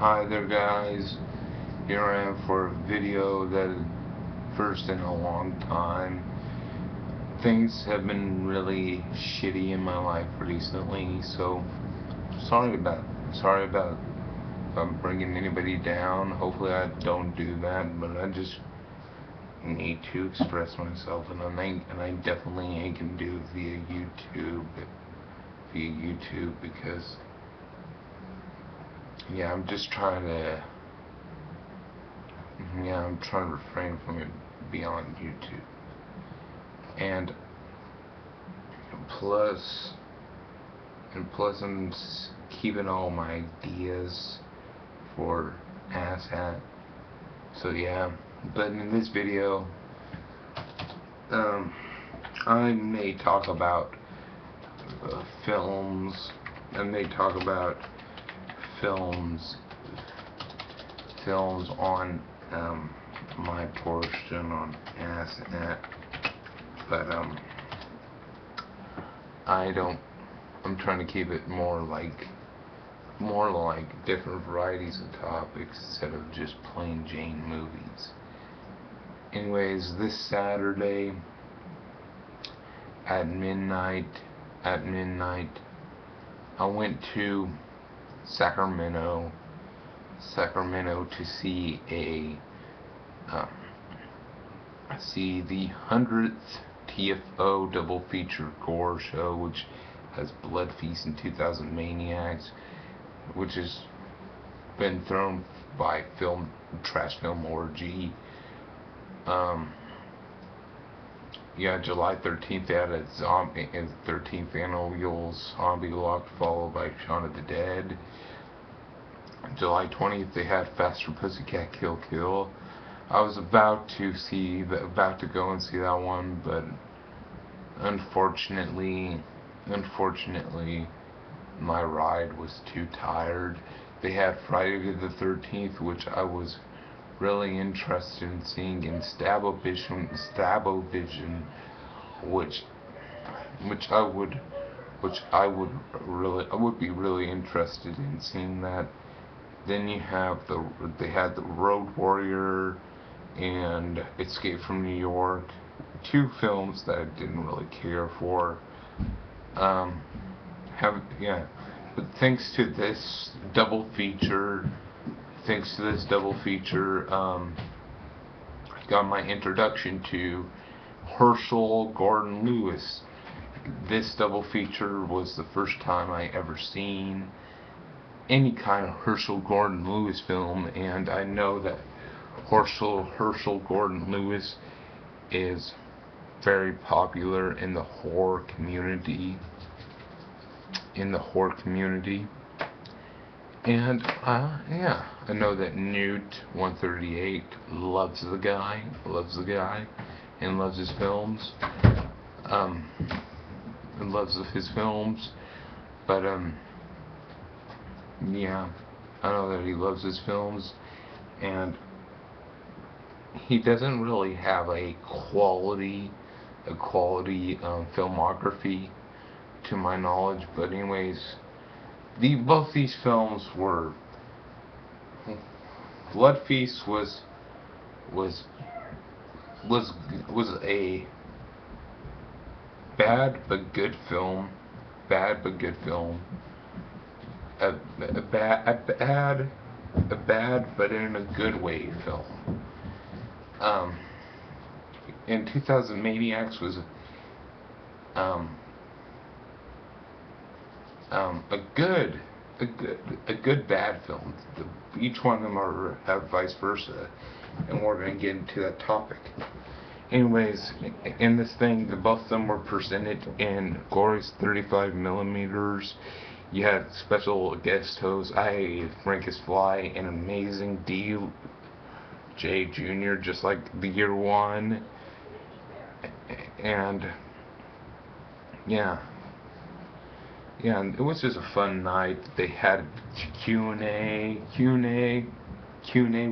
Hi there guys, here I am for a video that is first in a long time. Things have been really shitty in my life recently, so sorry about if I'm bringing anybody down. Hopefully I don't do that, but I just need to express myself, and I definitely ain't gonna do it via YouTube because yeah, I'm trying to refrain from it beyond YouTube. And plus, I'm keeping all my ideas for asshat. So yeah, but in this video, I may talk about films. I may talk about films on my portion on asshat, but I'm trying to keep it more like different varieties of topics instead of just plain Jane movies. Anyways, this Saturday at midnight, I went to Sacramento to see the 100th TFO double feature Gore show, which has Blood Feast in 2000 Maniacs, which has been thrown by Trash Film Orgy. July 13th they had a 13th annual zombie walk followed by Shaun of the Dead. July 20th they had Faster Pussycat Kill Kill. I was about to go and see that one, but unfortunately my ride was too tired. They had Friday the 13th, which I was really interested in seeing, in Stabovision, which I would be really interested in seeing that. Then they had the Road Warrior and Escape from New York, two films that I didn't really care for. But thanks to this double feature, I got my introduction to Herschel Gordon Lewis. This double feature was the first time I ever seen any kind of Herschel Gordon Lewis film, and I know that Herschel Gordon Lewis is very popular in the horror community. And I know that Newt 138 loves the guy, and loves his films, But I know that he loves his films, and he doesn't really have a quality filmography to my knowledge. But anyways, both these films were. Blood Feast was a bad but good film. A bad but in a good way film. In 2000 Maniacs was a good bad film. Each one of them have vice versa, and we're going to get into that topic. Anyways, in this thing, both of them were presented in Gore's 35 millimeters. You had special guest hosts. Frankus Fly, an amazing D.J. Jr., just like the year one. And and it was just a fun night. They had Q&A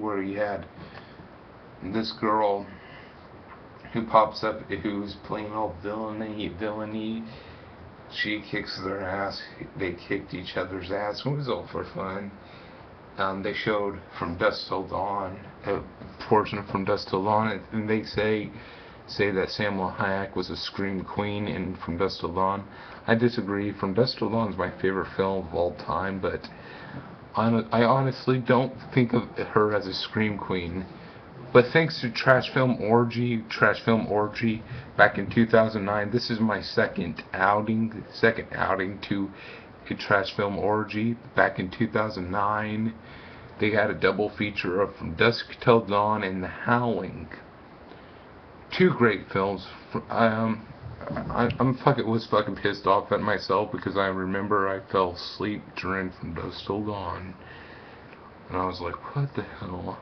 where you had this girl who pops up who's playing all villainy. She kicks their ass. They kicked each other's ass. It was all for fun. They showed From Dusk Till Dawn, a portion of From Dusk Till Dawn, and they say that Salma Hayek was a scream queen in From Dusk Till Dawn. I disagree. From Dusk Till Dawn is my favorite film of all time, but I honestly don't think of her as a scream queen. But thanks to Trash Film Orgy, back in 2009, this is my second outing to a Trash Film Orgy. Back in 2009, they had a double feature of From Dusk Till Dawn and The Howling. Two great films. Was fucking pissed off at myself because I remember I fell asleep during From Dusk Till Dawn, and I was like, what the hell?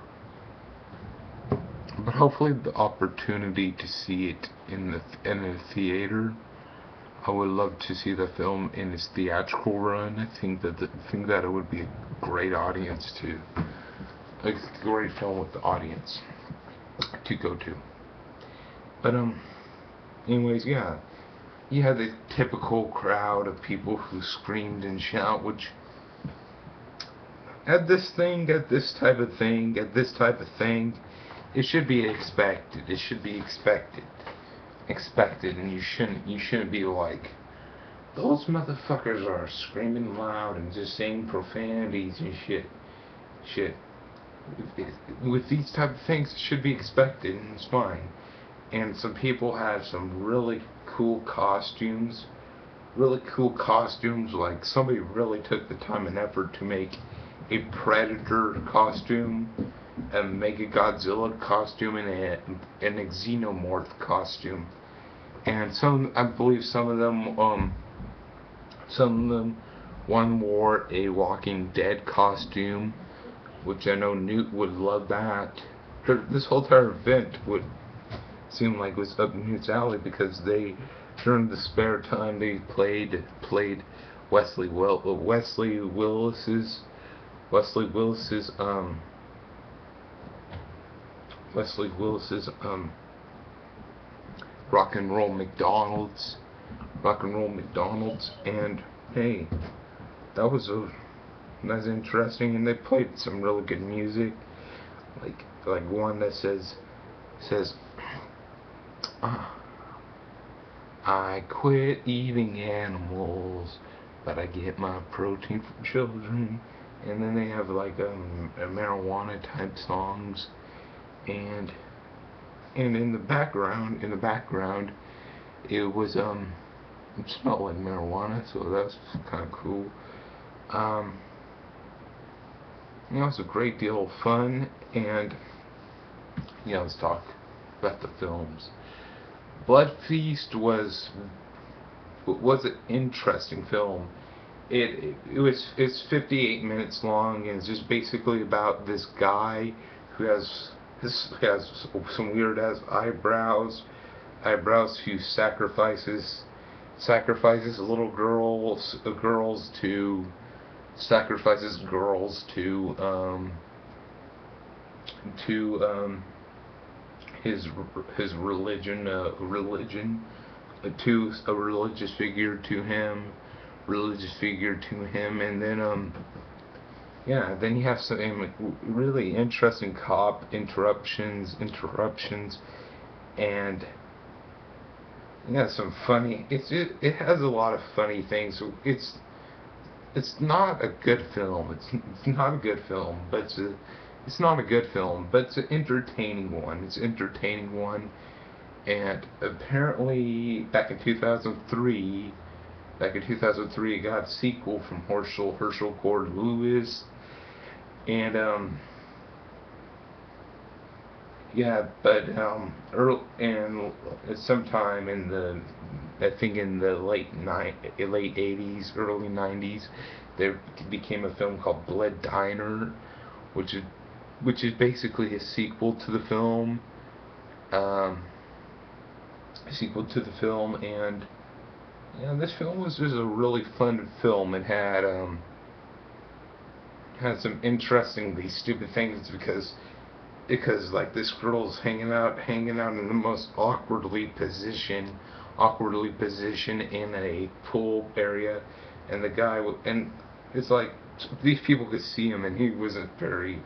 But hopefully the opportunity to see it in a theater. I would love to see the film in its theatrical run. I think that it would be a great audience to, like, a great film with the audience to go to. But anyways, yeah, you had the typical crowd of people who screamed and shout, which at this type of thing, it should be expected. It should be expected, and you shouldn't be like, those motherfuckers are screaming loud and just saying profanities and shit. With these type of things, it should be expected, and it's fine. And some people had some really cool costumes. Like somebody really took the time and effort to make a Predator costume, a Mechagodzilla costume, and a Xenomorph costume. And I believe some of them, one wore a Walking Dead costume, which I know Newt would love that. This whole entire event would seem like it was up Newt's alley, because during the spare time, they played Wesley Willis's Rock and Roll McDonald's, and hey, that's interesting, and they played some really good music, like one that says I quit eating animals, but I get my protein from children. And then they have like a marijuana type songs, and in the background, it was it smelled like marijuana, so that's kind of cool. It's a great deal of fun, and let's talk about the films. Blood Feast was an interesting film. It's 58 minutes long, and it's just basically about this guy who has some weird ass eyebrows who sacrifices little girls to his religion, to a religious figure to him, and then then you have some really interesting cop interruptions, and some funny. It has a lot of funny things. It's not a good film. It's not a good film, but it's not a good film, but it's an entertaining one. And apparently, back in 2003, it got a sequel from Herschel Gordon Lewis, and sometime in the late 80s, early 90s, there became a film called Blood Diner, which is basically a sequel to the film. And this film was just a really fun film. It had some interestingly stupid things, because like this girl's hanging out in the most awkwardly positioned in a pool area, and the guy and it's like these people could see him, and he wasn't very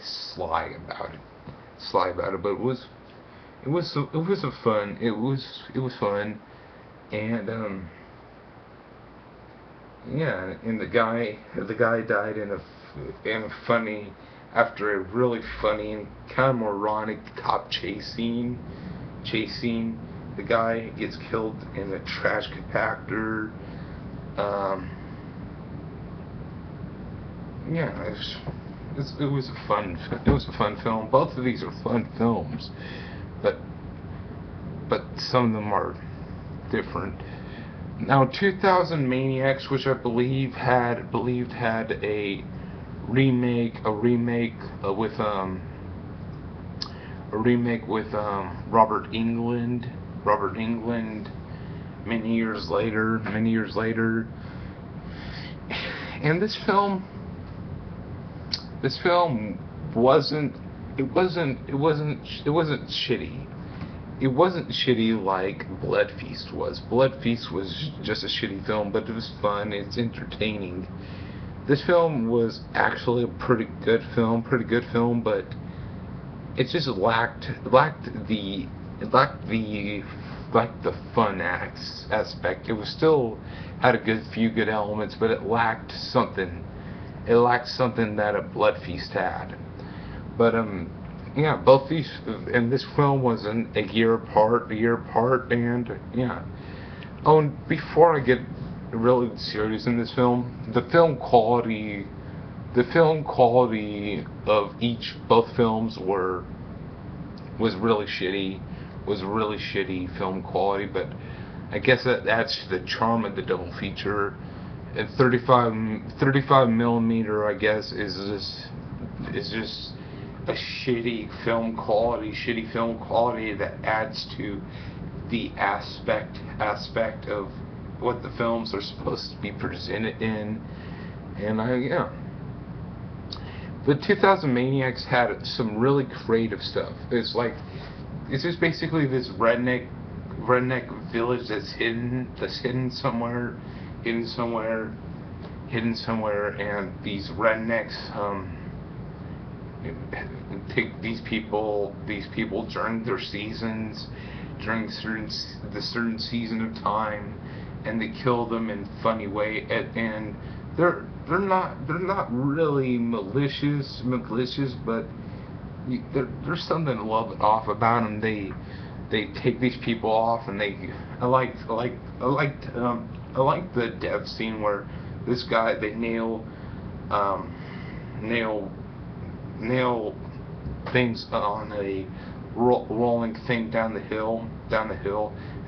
sly about it. But it was a fun. It was fun, and yeah, and the guy died in a funny, after a really funny and kind of moronic cop chase scene. The guy gets killed in a trash compactor. Yeah, it was a fun film. Both of these are fun films, but some of them are different. Now, 2000 Maniacs, which I believed had a remake with Robert Englund. Many years later, and this film wasn't shitty. It wasn't shitty like Blood Feast was. Blood Feast was just a shitty film, but it was fun. It's entertaining. This film was actually a pretty good film, but it just lacked the fun aspect. It was still had a few good elements, but it lacked something. It lacked something that a Blood Feast had. But yeah, both these, and this film was a year apart, and yeah. Oh, and before I get really serious in this film, the film quality of both films was really shitty film quality, but I guess that adds to the charm of the double feature. And 35 millimeter, I guess, is just a shitty film quality that adds to the aspect of what the films are supposed to be presented in. And the 2000 Maniacs had some really creative stuff. It's just basically this redneck village that's hidden somewhere, and these rednecks take these people during their seasons, during the certain season of time, and they kill them in funny way, and they're not really malicious, but there's something a little bit off about them. They take these people off, and I liked the death scene where this guy, they nail things on a rolling thing down the hill, and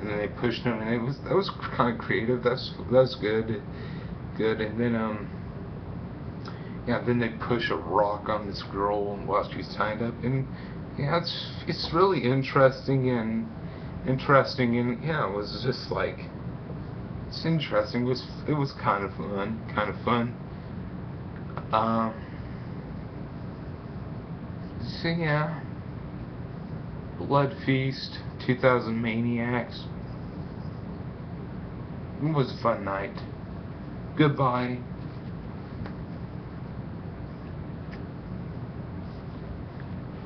then they pushed him, and that was kind of creative. That's good, and then then they push a rock on this girl while she's tied up, and yeah, it's really interesting, and yeah, it was just like, it's interesting. It was kind of fun. So yeah, Blood Feast, 2000 Maniacs. It was a fun night. Goodbye.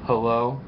Hello?